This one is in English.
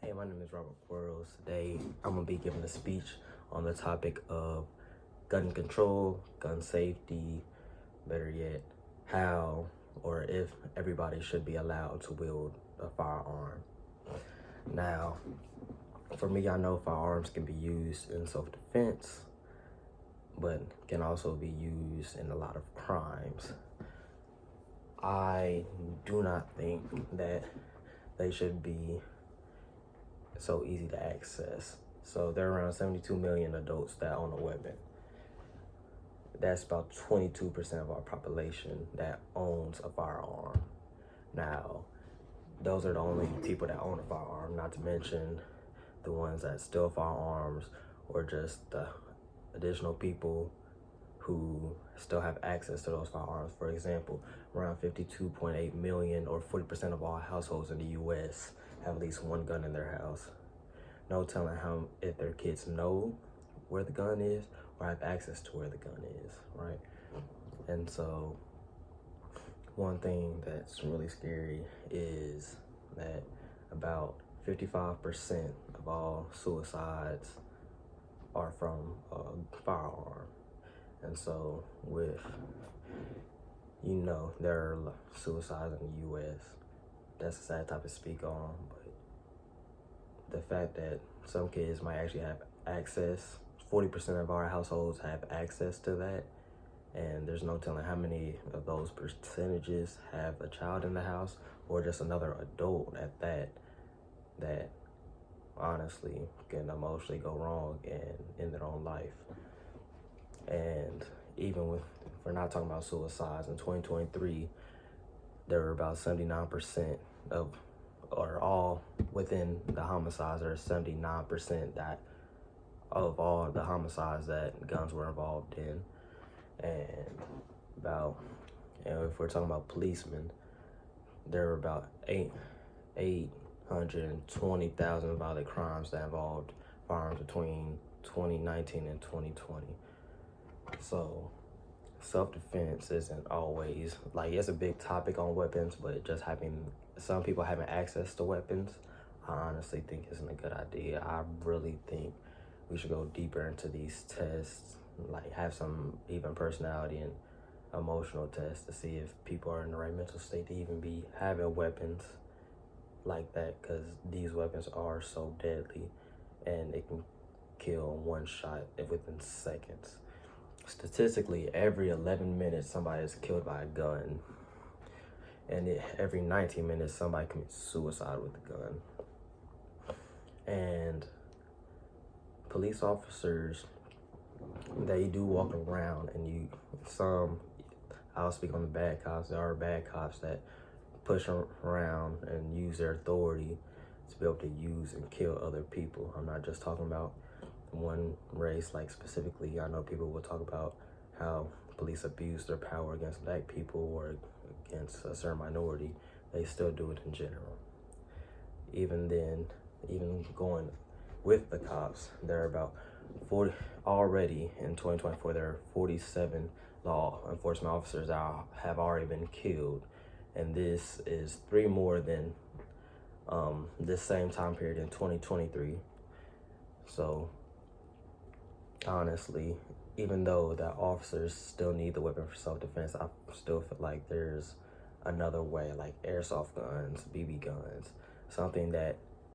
Hey, my name is Robert Quarles. Today, I'm going to be giving a speech on the topic of gun control, gun safety, better yet, how or if everybody should be allowed to wield a firearm. Now, for me, I know firearms can be used in self-defense, but can also be used in a lot of crimes. I do not think that they should be so easy to access. So there are around 72 million adults that own a weapon. That's about 22% of our population that owns a firearm. Now, those are the only people that own a firearm, not to mention the ones that steal firearms or just the additional people who still have access to those firearms. For example, around 52.8 million or 40% of all households in the US have at least one gun in their house. No telling how if their kids know where the gun is or have access to where the gun is, right? And so one thing that's really scary is that about 55% of all suicides are from a firearm. And so with, there are suicides in the US, that's a sad topic to speak on, but the fact that some kids might actually have access, 40% of our households have access to that, and there's no telling how many of those percentages have a child in the house or just another adult at that honestly can emotionally go wrong and end their own life. And even if we're not talking about suicides, in 2023, there were about 79% or all within the homicides, there are 79% that of all the homicides that guns were involved in. And if we're talking about policemen, there were about 820,000 violent crimes that involved firearms between 2019 and 2020. So self-defense isn't always, it's a big topic on weapons, but just some people having access to weapons, I honestly think isn't a good idea. I really think we should go deeper into these tests, have some even personality and emotional tests to see if people are in the right mental state to even be having weapons like that, because these weapons are so deadly and it can kill in one shot within seconds. Statistically, every 11 minutes somebody is killed by a gun, and every 19 minutes somebody commits suicide with a gun. And police officers, they do walk around, and I'll speak on the bad cops. There are bad cops that push around and use their authority to be able to use and kill other people. I'm not just talking about one race, specifically. I know people will talk about how police abuse their power against black people or against a certain minority. They still do it in general. Even going with the cops, there are about 40 already in 2024. There are 47 law enforcement officers that have already been killed, and this is 3 more than this same time period in 2023. So honestly, even though the officers still need the weapon for self-defense, I still feel like there's another way, like airsoft guns, BB guns, something that